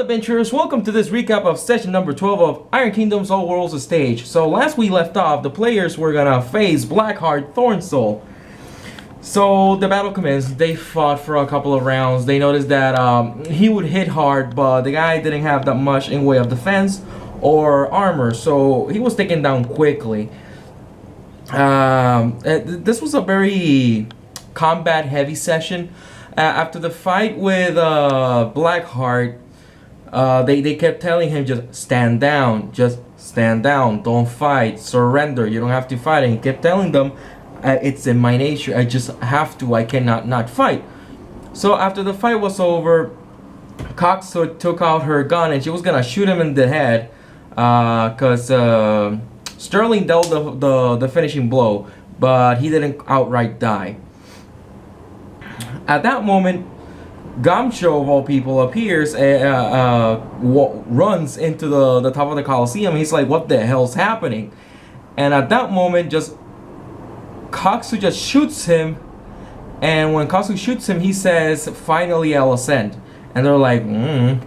adventurers, welcome to this recap of session number 12 of Iron Kingdom's All Worlds Stage. So last we left off, the players were gonna face Blackheart Thornsoul. So the battle commenced. They fought for a couple of rounds. They noticed that he would hit hard, but the guy didn't have that much in way of defense or armor, so he was taken down quickly. This was a very combat heavy session. After the fight with Blackheart, they kept telling him, just stand down, don't fight, surrender, you don't have to fight. And he kept telling them, it's in my nature, I just have to, I cannot not fight. So after the fight was over, Coxhood took out her gun and she was gonna shoot him in the head, because Sterling dealt the finishing blow, but he didn't outright die. At that moment, Gamsho, of all people, appears and runs into the top of the Coliseum. He's like, what the hell's happening? And at that moment, Koksu just shoots him. And when Koksu shoots him, he says, finally I'll ascend. And they're like, the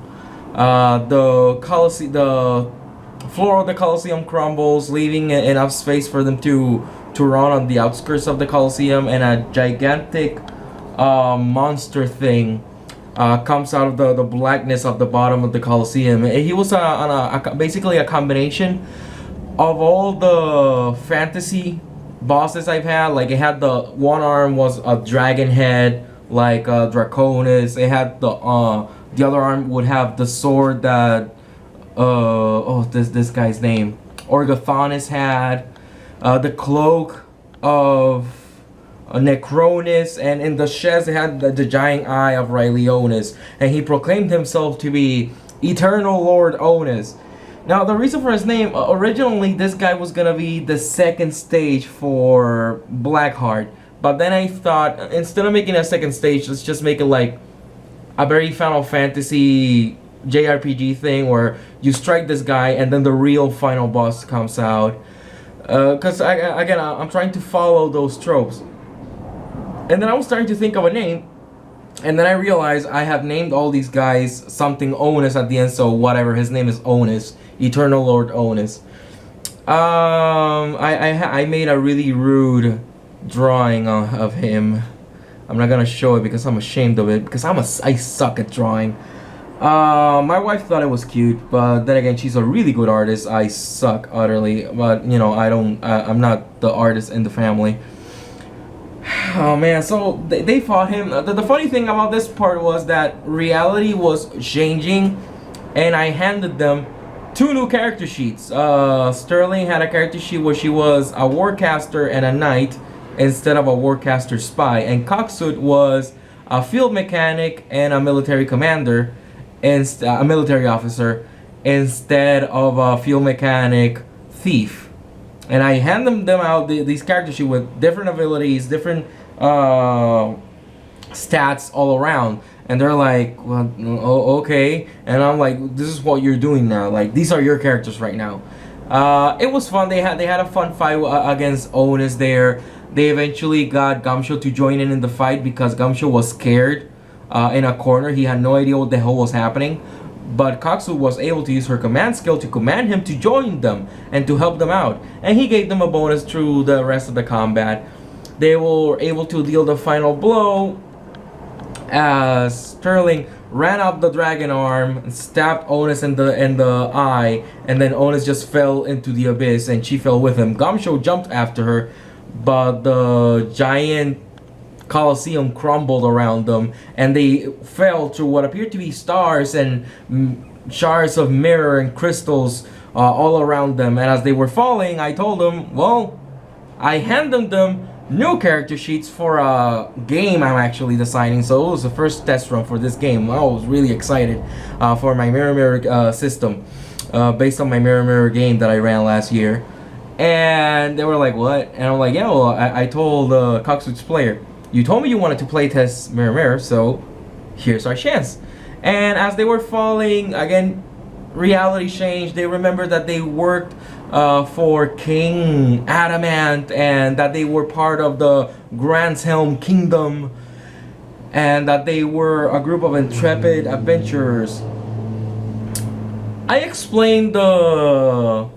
floor of the Coliseum crumbles, leaving enough space for them to run on the outskirts of the Coliseum, and a gigantic monster thing comes out of the blackness of the bottom of the Coliseum. He was basically a combination of all the fantasy bosses I've had. Like, it had the one arm was a dragon head, like Draconis. It had the other arm would have the sword that this guy's name, Orgothonis had, the cloak of Necronis, and in the chest it had the giant eye of Rylionis, and he proclaimed himself to be Eternal Lord Onus. Now, the reason for his name, originally this guy was gonna be the second stage for Blackheart, but then I thought, instead of making a second stage, let's just make it like a very Final Fantasy JRPG thing where you strike this guy and then the real final boss comes out. Because I'm trying to follow those tropes. And then I was starting to think of a name, and then I realized I have named all these guys something Onus at the end, so whatever, his name is Onus, Eternal Lord Onus. I made a really rude drawing of him. I'm not gonna show it because I'm ashamed of it, because I suck at drawing. My wife thought it was cute, but then again, she's a really good artist. I suck utterly, but you know, I'm not the artist in the family. Oh man, so they fought him. The funny thing about this part was that reality was changing, and I handed them 2 new character sheets. Sterling had a character sheet where she was a warcaster and a knight instead of a warcaster spy, and Coxhood was a field mechanic and a military commander, and a military officer, instead of a field mechanic thief. And I hand them out these character sheets with different abilities, different stats all around, and they're like, well, okay. And I'm like, this is what you're doing now, like these are your characters right now. It was fun. They had a fun fight against Onus there. They eventually got Gamsho to join in the fight because Gamsho was scared in a corner. He had no idea what the hell was happening, but Koksu was able to use her command skill to command him to join them and to help them out, and he gave them a bonus through the rest of the combat. They were able to deal the final blow as Sterling ran up the dragon arm and stabbed Onus in the eye, and then Onus just fell into the abyss and she fell with him. Gamsho jumped after her, but the giant Coliseum crumbled around them, and they fell through what appeared to be stars and shards of mirror and crystals all around them. And as they were falling, I told them, well, I handed them new character sheets for a game I'm actually designing. So it was the first test run for this game. I was really excited for my mirror system, based on my mirror game that I ran last year. And they were like, what? And I'm like, yeah, well, I told Coxwood's player, you told me you wanted to playtest Mirror, so here's our chance. And as they were falling, again, reality changed. They remembered that they worked for King Adamant, and that they were part of the Granshelm Kingdom, and that they were a group of intrepid adventurers. I explained the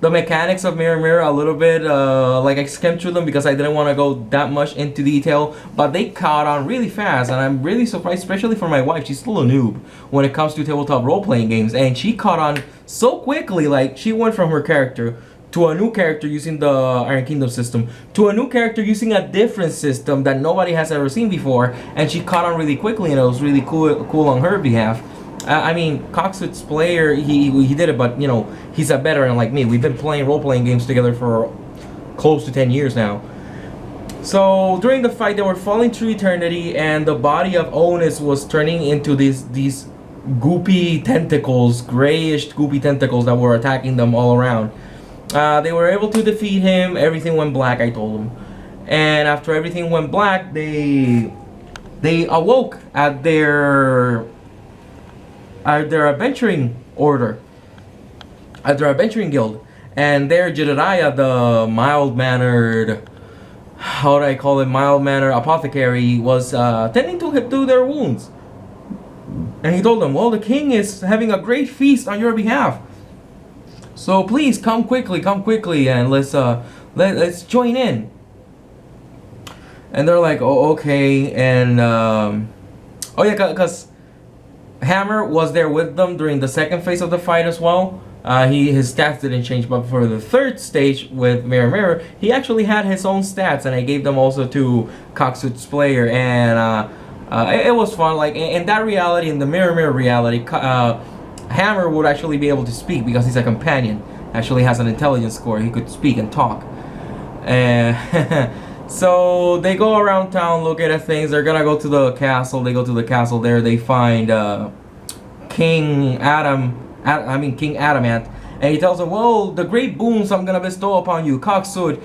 mechanics of Mirror Mirror a little bit. Like I skimmed through them because I didn't want to go that much into detail, but they caught on really fast, and I'm really surprised, especially for my wife. She's still a noob when it comes to tabletop role-playing games, and she caught on so quickly. Like she went from her character to a new character using the Iron Kingdom system, to a new character using a different system that nobody has ever seen before, and she caught on really quickly, and it was really cool on her behalf. I mean, Coxwood's player, he did it, but you know, he's a veteran like me. We've been playing role-playing games together for close to 10 years now. So during the fight, they were falling through eternity, and the body of Onus was turning into these goopy tentacles, grayish goopy tentacles that were attacking them all around. They were able to defeat him. Everything went black, I told them. And after everything went black, they awoke at their adventuring order, at their adventuring guild. And there, Jedediah, the mild-mannered, how do I call it, mild-mannered apothecary, was tending to do their wounds. And he told them, well, the king is having a great feast on your behalf. So please come quickly, and let's join in. And they're like, oh, okay. And oh yeah, cause Hammer was there with them during the second phase of the fight as well. His stats didn't change, but for the third stage with Mirror Mirror, he actually had his own stats, and I gave them also to Coxwood's player, and it was fun. Like in that reality, in the Mirror Mirror reality, Hammer would actually be able to speak because he's a companion. Actually has an intelligence score. He could speak and talk. And so they go around town looking at things. They're gonna go to the castle. They go to the castle. There they find King Adamant, and he tells them, "Well, the great boons I'm gonna bestow upon you, Coxwood.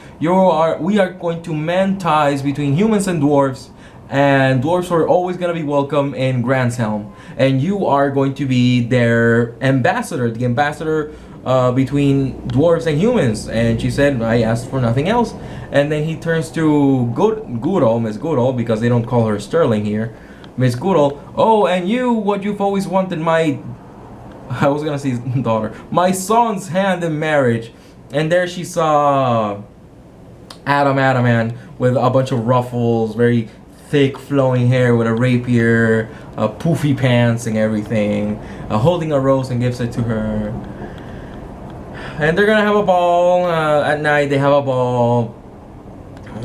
We are going to mend ties between humans and dwarves." And dwarves are always going to be welcome in Granshelm, and you are going to be their ambassador, the ambassador between dwarves and humans. And she said, I asked for nothing else. And then he turns to Goodall, Miss Goodall, because they don't call her Sterling here, Miss Goodall. Oh, and you, what you've always wanted, I was going to say daughter, my son's hand in marriage. And there she saw Adamant with a bunch of ruffles, very thick flowing hair with a rapier, poofy pants and everything, holding a rose, and gives it to her. And they're gonna have a ball at night. They have a ball.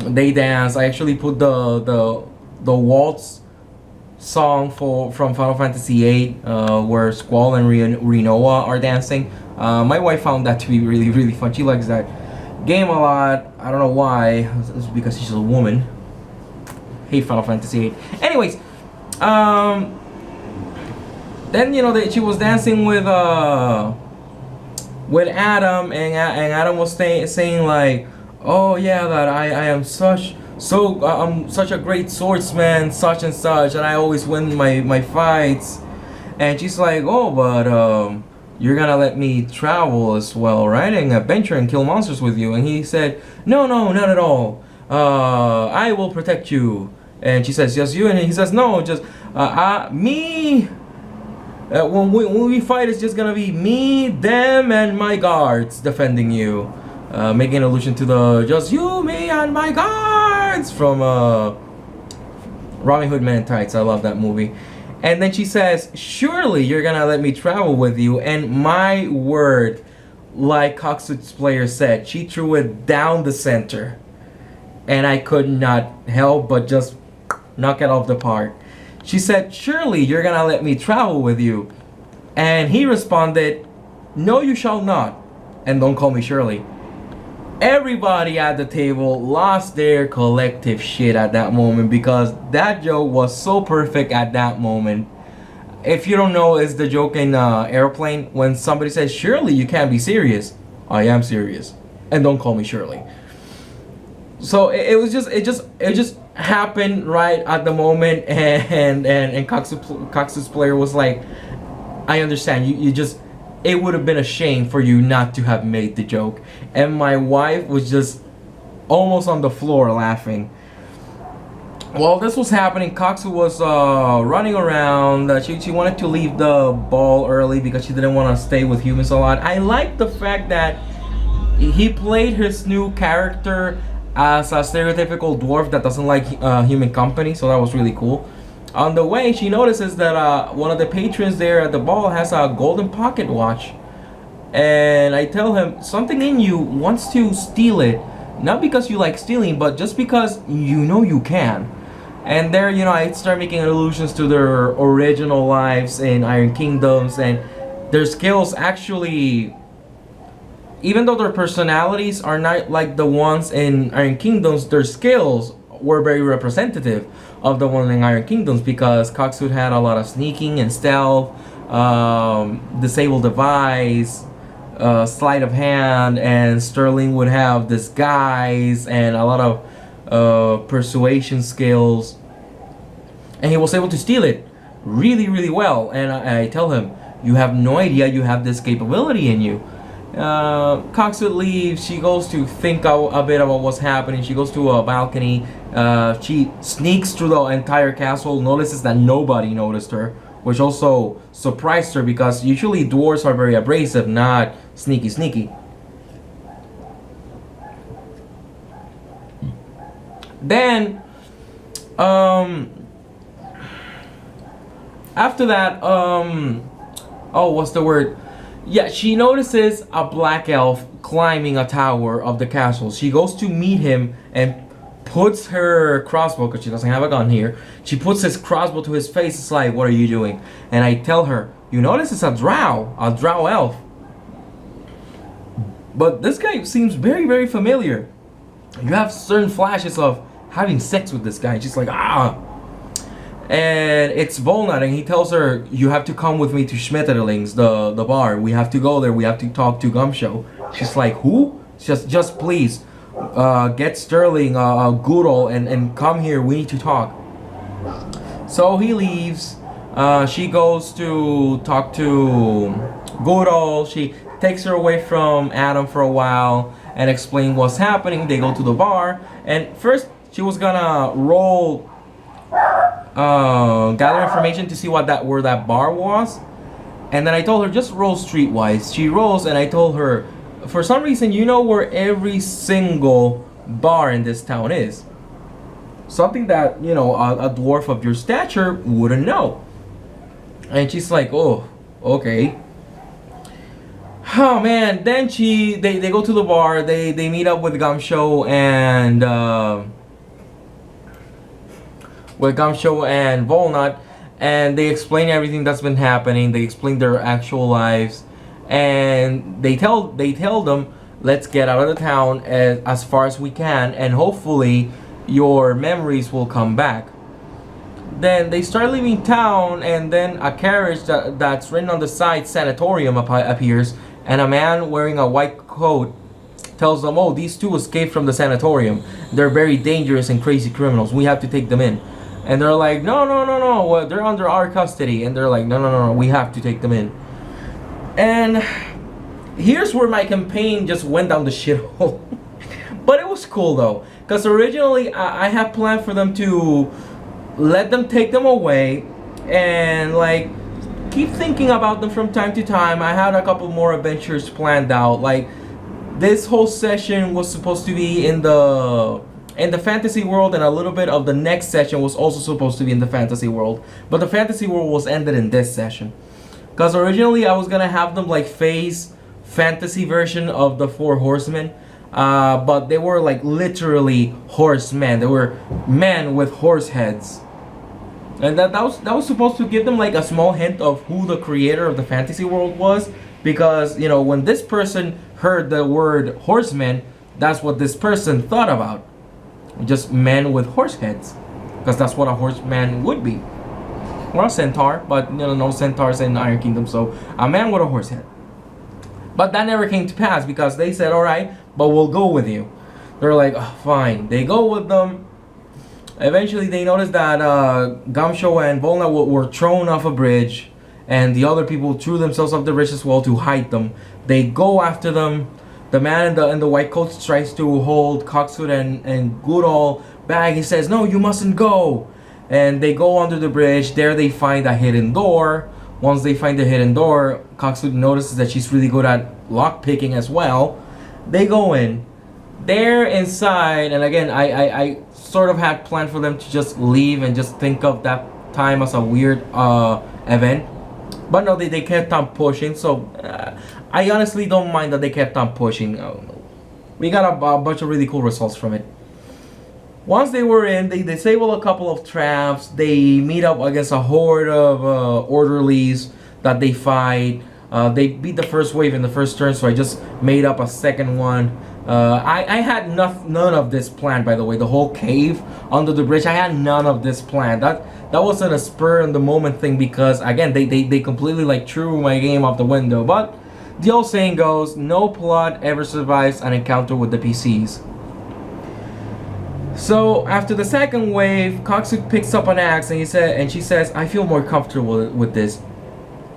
They dance. I actually put the waltz song from Final Fantasy VIII, where Squall and Rinoa are dancing. My wife found that to be really fun. She likes that game a lot. I don't know why. It's because she's a woman. Hate Final Fantasy VIII. Anyways, then you know she was dancing with Adam, and Adam was saying like, oh yeah, that I am I'm such a great swordsman, such and such, and I always win my fights. And she's like, oh, but you're gonna let me travel as well, right, and adventure and kill monsters with you? And he said, no, not at all. I will protect you. And she says, just you? And he says, no, just me. When we fight, it's just gonna be me, them, and my guards defending you. Making an allusion to the just you, me, and my guards from Robin Hood Men in Tights. I love that movie. And then she says, surely you're gonna let me travel with you. And my word, like Coxwood's player said, she threw it down the center. And I could not help but just knock it off the park. She said, surely you're gonna let me travel with you. And he responded, no, you shall not. And don't call me Shirley. Everybody at the table lost their collective shit at that moment, because that joke was so perfect at that moment. If you don't know, it's the joke in Airplane when somebody says, surely you can't be serious. I am serious. And don't call me Shirley. So it just happened right at the moment, and Cox's player was like, I understand, you just, it would have been a shame for you not to have made the joke. And my wife was just almost on the floor laughing. While this was happening, Coxu was running around. She wanted to leave the ball early because she didn't want to stay with humans a lot. I like the fact that he played his new character as a stereotypical dwarf that doesn't like human company, so that was really cool. On the way, she notices that one of the patrons there at the ball has a golden pocket watch. And I tell him, something in you wants to steal it. Not because you like stealing, but just because you know you can. And there, I start making allusions to their original lives in Iron Kingdoms, and their skills actually, even though their personalities are not like the ones in Iron Kingdoms, their skills were very representative of the one in Iron Kingdoms, because Coxwood had a lot of sneaking and stealth, disable device, sleight of hand, and Sterling would have disguise and a lot of persuasion skills, and he was able to steal it really, really well. And I tell him, you have no idea you have this capability in you. Coxwood leaves. She goes to think a bit about what's happening. She goes to a balcony. She sneaks through the entire castle, notices that nobody noticed her, which also surprised her because usually dwarves are very abrasive, not sneaky. Then, after that, oh, what's the word? Yeah, she notices a black elf climbing a tower of the castle. She goes to meet him and puts her crossbow, because she doesn't have a gun here. She puts his crossbow to his face. It's like, what are you doing? And I tell her, you notice it's a drow elf. But this guy seems very, very familiar. You have certain flashes of having sex with this guy. She's like, ah. And it's Volnut, and he tells her, you have to come with me to Schmetterlings, the bar. We have to go there. We have to talk to Gumshoe. She's like, who? Just please, get Sterling, Goodall, and come here. We need to talk. So he leaves. She goes to talk to Goodall. She takes her away from Adam for a while and explain what's happening. They go to the bar, and first she was gonna roll, gather information to see where that bar was, and then I told her just roll streetwise. She rolls, and I told her, for some reason, you know where every single bar in this town is. Something that a dwarf of your stature wouldn't know. And she's like, oh, okay. Oh man, then they go to the bar. They meet up with Gumshoe and Volnut, and they explain everything that's been happening. They explain their actual lives, and they tell them, let's get out of the town as far as we can, and hopefully your memories will come back. Then they start leaving town, and then a carriage that's written on the side sanatorium appears, and a man wearing a white coat tells them, oh, these two escaped from the sanatorium. They're very dangerous and crazy criminals. We have to take them in. And they're like, no, well, they're under our custody. And they're like, no, we have to take them in. And here's where my campaign just went down the shithole. But it was cool though, because originally I had planned for them to let them take them away and like keep thinking about them from time to time. I had a couple more adventures planned out. Like this whole session was supposed to be in the fantasy world, and a little bit of the next session was also supposed to be in the fantasy world, but the fantasy world was ended in this session, because originally I was gonna have them like face fantasy version of the Four Horsemen, but they were like literally horsemen. They were men with horse heads, and that was supposed to give them like a small hint of who the creator of the fantasy world was, because when this person heard the word horsemen, that's what this person thought about. Just men with horse heads, because that's what a horseman would be, or a centaur, but no centaurs in Iron Kingdom, so a man with a horse head. But that never came to pass, because they said, alright, but we'll go with you. They're like, oh, fine. They go with them. Eventually they notice that Gumshoe and Volna were thrown off a bridge, and the other people threw themselves off the bridge as well to hide them. They go after them. The man in the white coat tries to hold Coxwood and Goodall back. He says, no, you mustn't go. And they go under the bridge. There they find a hidden door. Once they find the hidden door, Coxwood notices that she's really good at lock picking as well. They go in. They're inside, and again, I sort of had planned for them to just leave and just think of that time as a weird event. But no, they kept on pushing, so I honestly don't mind that they kept on pushing. We got a bunch of really cool results from it. Once they were in, they disable a couple of traps. They meet up against a horde of orderlies that they fight. They beat the first wave in the first turn, so I just made up a second one. I had none of this planned, by the way. The whole cave under the bridge, I had none of this planned. That wasn't a spur in the moment thing, because again, they completely like threw my game out the window. But the old saying goes, no plot ever survives an encounter with the PCs. So after the second wave, Coxwood picks up an axe and she says, I feel more comfortable with this.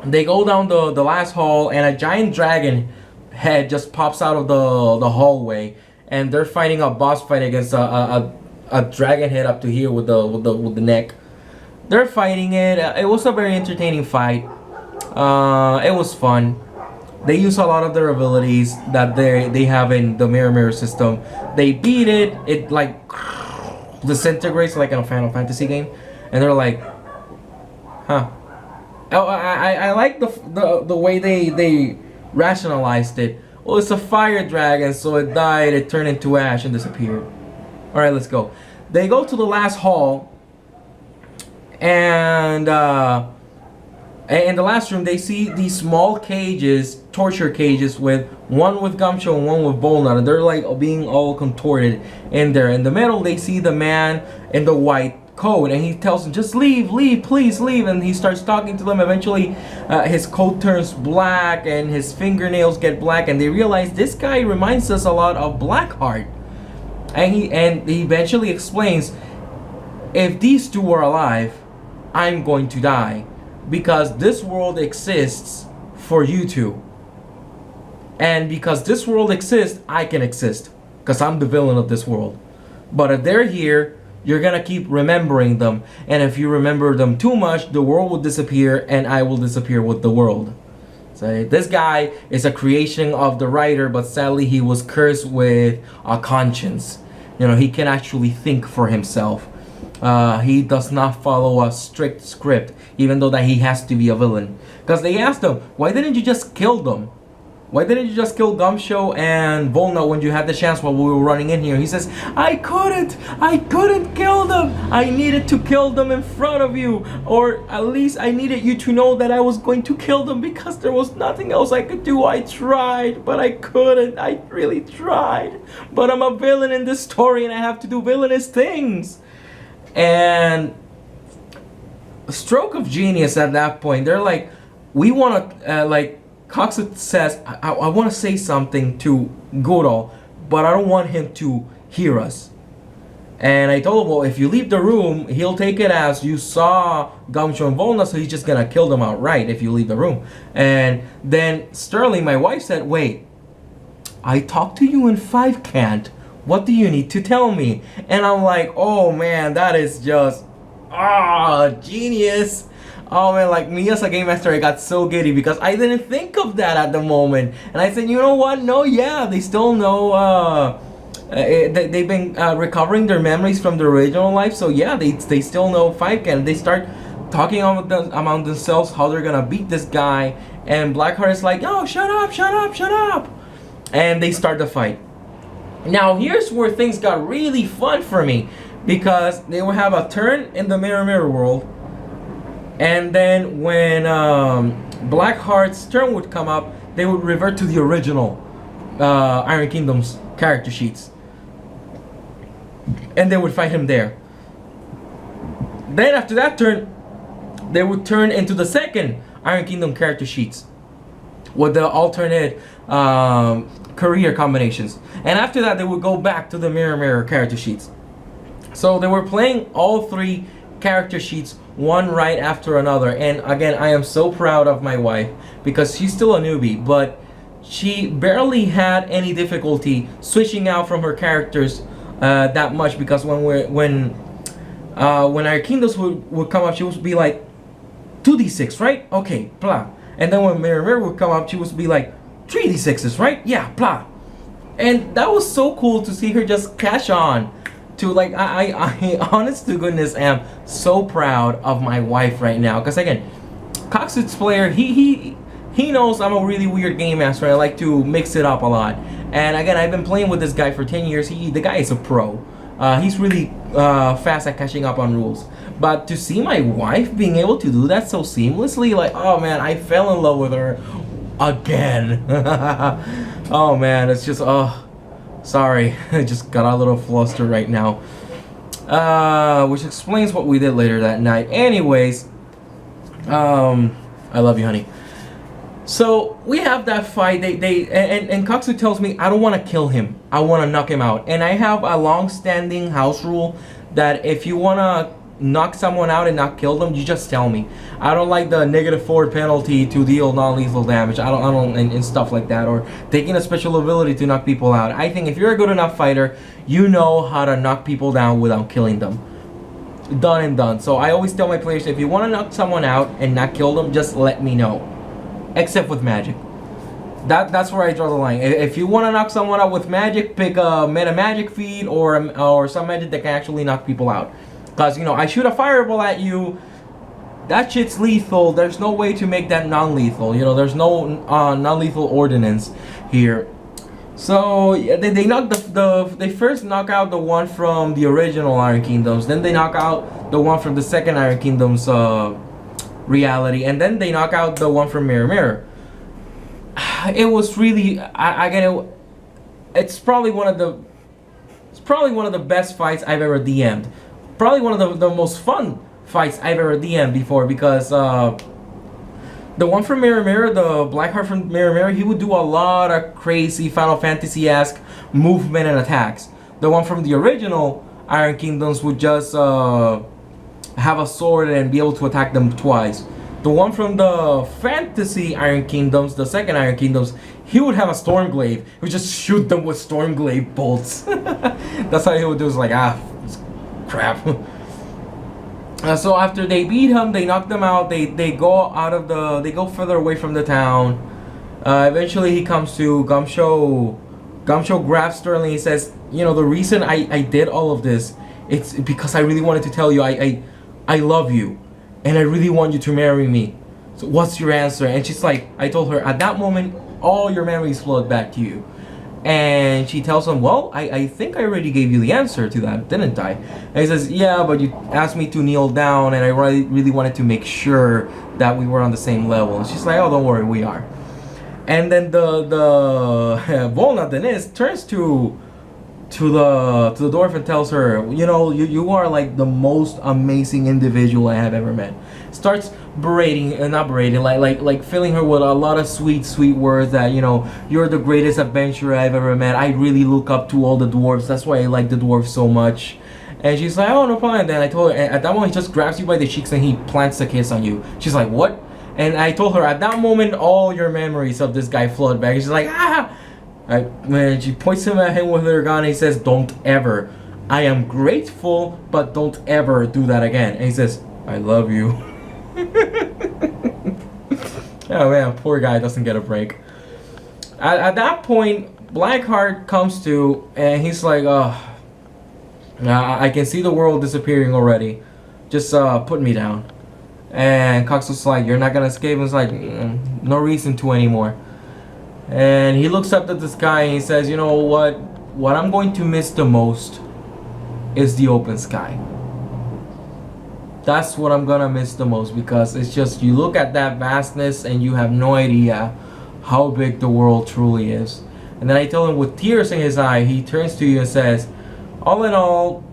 They go down the last hall, and a giant dragon head just pops out of the hallway, and they're fighting a boss fight against a dragon head up to here with the neck. They're fighting it. It was a very entertaining fight. It was fun. They use a lot of their abilities that they have in the mirror system. They beat it. It like disintegrates like in a Final Fantasy game, and they're like, huh. Oh, I like the way they rationalized it. Well, it's a fire dragon, so it died, it turned into ash and disappeared. Alright, let's go. They go to the last hall, and in the last room they see these small cages, torture cages, with one with Gumshoe and one with Bolnut, and they're like being all contorted in there. In the middle they see the man in the white coat, and he tells them, just leave, please leave, and he starts talking to them. Eventually his coat turns black and his fingernails get black, and they realize this guy reminds us a lot of Blackheart. And he eventually explains, if these two are alive, I'm going to die, because this world exists for you two, and because this world exists, I can exist, because I'm the villain of this world. But if they're here, you're gonna keep remembering them, and if you remember them too much, the world will disappear and I will disappear with the world. So this guy is a creation of the writer, but sadly he was cursed with a conscience. You know, he can actually think for himself. He does not follow a strict script, even though that he has to be a villain. Because they asked him, why didn't you just kill them? Why didn't you just kill Gumshoe and Volna when you had the chance while we were running in here? He says, I couldn't kill them. I needed to kill them in front of you. Or at least I needed you to know that I was going to kill them, because there was nothing else I could do. I tried, but I couldn't. I really tried. But I'm a villain in this story, and I have to do villainous things. And a stroke of genius at that point. They're like, we want to, Coxwood says, I want to say something to Goodall, but I don't want him to hear us. And I told him, well, if you leave the room, he'll take it as you saw Gumshoe and Volna, so he's just going to kill them outright if you leave the room. And then Sterling, my wife, said, wait, I talked to you in 5 Cant. What do you need to tell me? And I'm like, oh man, that is just, genius. Oh man, like me as a game master, I got so giddy because I didn't think of that at the moment. And I said, you know what? No, yeah, they still know, they've been recovering their memories from the original life. So yeah, they still know 5 Cant. They start talking among themselves how they're gonna beat this guy. And Blackheart is like, oh, shut up. And they start the fight. Now here's where things got really fun for me, because they will have a turn in the mirror world, and then when Blackheart's turn would come up, they would revert to the original Iron Kingdom's character sheets, and they would fight him there. Then after that turn, they would turn into the second Iron Kingdom character sheets with the alternate career combinations. And after that, they would go back to the mirror character sheets. So they were playing all 3 character sheets one right after another. And again, I am so proud of my wife, because she's still a newbie, but she barely had any difficulty switching out from her characters that much, because when our kingdoms would come up, she would be like 2d6, right? Okay, blah. And then when Mirror would come up, she would be like 3d6s, right? Yeah, blah. And that was so cool to see her just catch on to, like, I honest to goodness am so proud of my wife right now, because again, Cox's player, he knows I'm a really weird game master. I like to mix it up a lot. And again, I've been playing with this guy for 10 years. The guy is a pro. He's really fast at catching up on rules. But to see my wife being able to do that so seamlessly, like, oh man, I fell in love with her again. Oh man, it's just, oh, sorry. I just got a little flustered right now. Which explains what we did later that night. Anyways, I love you, honey. So we have that fight. And Kaksu tells me I don't want to kill him. I want to knock him out. And I have a long-standing house rule that if you want to knock someone out and not kill them, you just tell me. I don't like the -4 penalty to deal non-lethal damage. I don't and stuff like that, or taking a special ability to knock people out. I think if you're a good enough fighter, you know how to knock people down without killing them. Done and done. So I always tell my players, if you want to knock someone out and not kill them, just let me know. Except with magic. That's where I draw the line. If you want to knock someone out with magic, pick a meta magic feat or some magic that can actually knock people out. Because, you know, I shoot a fireball at you, that shit's lethal. There's no way to make that non-lethal. You know, there's no non-lethal ordinance here. So they knock they first knock out the one from the original Iron Kingdoms, then they knock out the one from the second Iron Kingdoms reality, and then they knock out the one from Mirror. It was really, it's probably one of the best fights I've ever DM'd. Probably one of the most fun fights I've ever DM'd before, because the one from Mirror, the Blackheart from Mirror, he would do a lot of crazy Final Fantasy-esque movement and attacks. The one from the original Iron Kingdoms would just have a sword and be able to attack them twice. The one from the Fantasy Iron Kingdoms, the second Iron Kingdoms, he would have a Stormglaive. He would just shoot them with Stormglaive bolts. That's how he would do it. It's like, crap. So after they beat him, they knock them out. They go further away from the town. Eventually, he comes to Gumshoe. Gumshoe grabs Sterling. He says, "You know, the reason I did all of this, it's because I really wanted to tell you I love you, and I really want you to marry me. So what's your answer?" And she's like, I told her at that moment, all your memories flowed back to you. And she tells him, well, I think I already gave you the answer to that, didn't I? And he says, yeah, but you asked me to kneel down, and I really wanted to make sure that we were on the same level. And she's like, oh, don't worry, we are. And then the Volna Denise turns to the dwarf and tells her, you know, you are like the most amazing individual I have ever met. Starts like filling her with a lot of sweet words that, you know, you're the greatest adventurer I've ever met. I really look up to all the dwarves. That's why I like the dwarves so much. And she's like, oh, no problem. And then I told her, and at that moment, he just grabs you by the cheeks and he plants a kiss on you. She's like, what? And I told her, at that moment, all your memories of this guy flood back. And she's like, ah! When she points him at him with her gun, and he says, don't ever. I am grateful, but don't ever do that again. And he says, I love you. Oh man, poor guy doesn't get a break. At that point, Blackheart comes to, and he's like, oh, I can see the world disappearing already. Just put me down. And Cox was like, you're not gonna escape. And it's like, no reason to anymore. And he looks up at the sky and he says, you know what I'm going to miss the most is the open sky. That's what I'm gonna miss the most, because it's just, you look at that vastness and you have no idea how big the world truly is. And then I tell him with tears in his eye, he turns to you and says, all in all,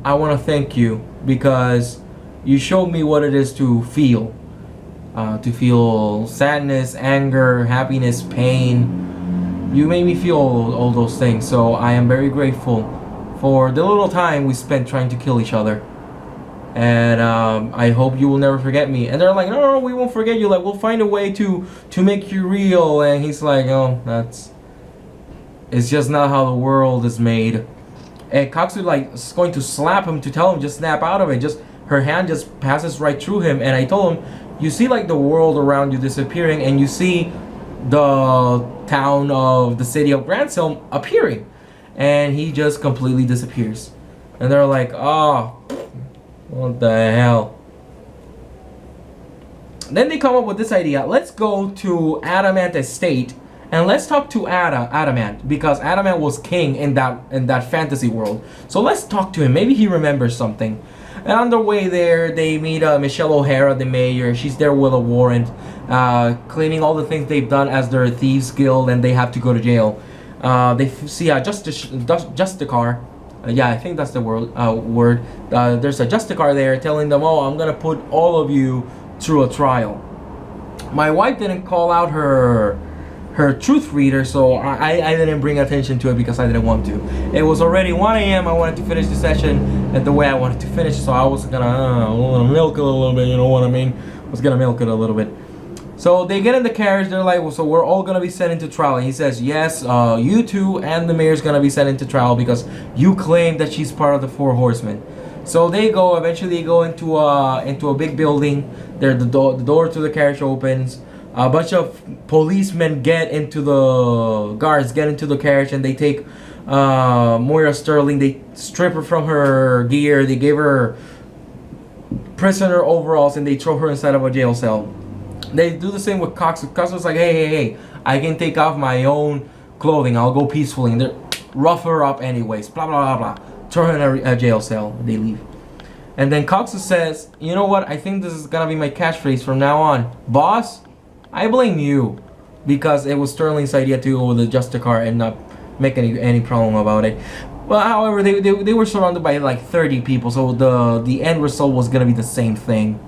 I want to thank you, because you showed me what it is to feel sadness, anger, happiness, pain. You made me feel all those things, so I am very grateful for the little time we spent trying to kill each other. And I hope you will never forget me. And they're like, no, we won't forget you. Like, we'll find a way to make you real. And he's like, oh, it's just not how the world is made. And Katsu like is going to slap him to tell him just snap out of it. Just her hand just passes right through him, and I told him, you see like the world around you disappearing, and you see the town of the city of Grandselm appearing, and he just completely disappears. And they're like, oh, what the hell? Then they come up with this idea. Let's go to Adamant Estate and let's talk to Adamant, because Adamant was king in that fantasy world. So let's talk to him. Maybe he remembers something. And on the way there, they meet Michelle O'Hara, the mayor. She's there with a warrant, claiming all the things they've done as their thieves guild, and they have to go to jail. They see a Justicar. Yeah, I think that's the word. There's a Justicar there telling them, oh, I'm gonna put all of you through a trial. My wife didn't call out her truth reader, so I didn't bring attention to it because I didn't want to. It was already 1 a.m. I wanted to finish the session and the way I wanted to finish, so I was gonna milk it a little bit, you know what I mean? I was gonna milk it a little bit. So they get in the carriage, they're like, well, so we're all gonna be sent into trial. And he says, yes, you two and the mayor's gonna be sent into trial because you claim that she's part of the Four Horsemen. So they go, eventually go into a big building. There, the door to the carriage opens. A bunch of policemen get into the carriage, and they take Moira Sterling. They strip her from her gear. They give her prisoner overalls, and they throw her inside of a jail cell. They do the same with Cox. Cox was like, hey, I can take off my own clothing. I'll go peacefully. And they rough her up anyways. Blah, blah, blah, blah. Throw her in a jail cell. They leave. And then Cox says, you know what? I think this is going to be my catchphrase from now on. Boss, I blame you, because it was Sterling's idea to go with the Justicar and not make any problem about it. Well, however, they were surrounded by like 30 people, so the end result was gonna be the same thing.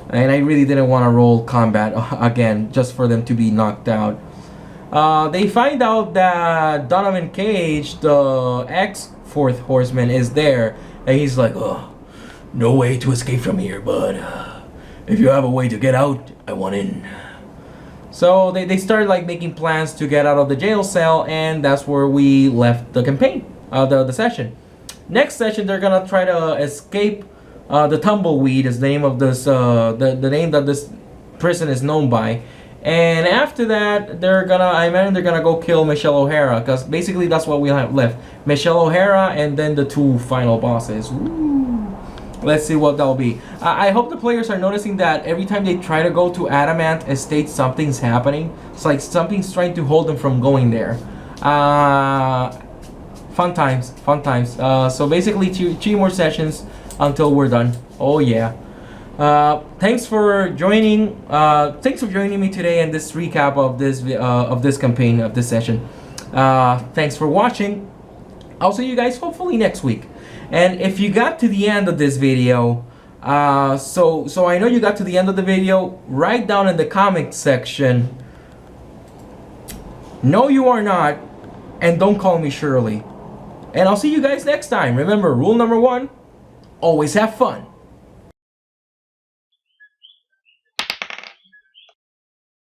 And I really didn't want to roll combat again just for them to be knocked out. They find out that Donovan Cage, the ex-Fourth Horseman, is there, and he's like, oh, no way to escape from here, but if you have a way to get out, I want in. So they started like making plans to get out of the jail cell, and that's where we left the campaign, the session. Next session, they're gonna try to escape the Tumbleweed is the name of this the name that this prison is known by. And after that, I imagine they're gonna go kill Michelle O'Hara, because basically that's what we have left. Michelle O'Hara and then the two final bosses. Ooh. Let's see what that'll be. I hope the players are noticing that every time they try to go to Adamant Estate, something's happening. It's like something's trying to hold them from going there. Fun times. So basically, three more sessions until we're done. Oh yeah. Thanks for joining me today in this recap of this campaign, of this session. Thanks for watching. I'll see you guys hopefully next week. And if you got to the end of this video, so I know you got to the end of the video, write down in the comment section, no you are not, and don't call me Shirley. And I'll see you guys next time. Remember, rule number 1, always have fun.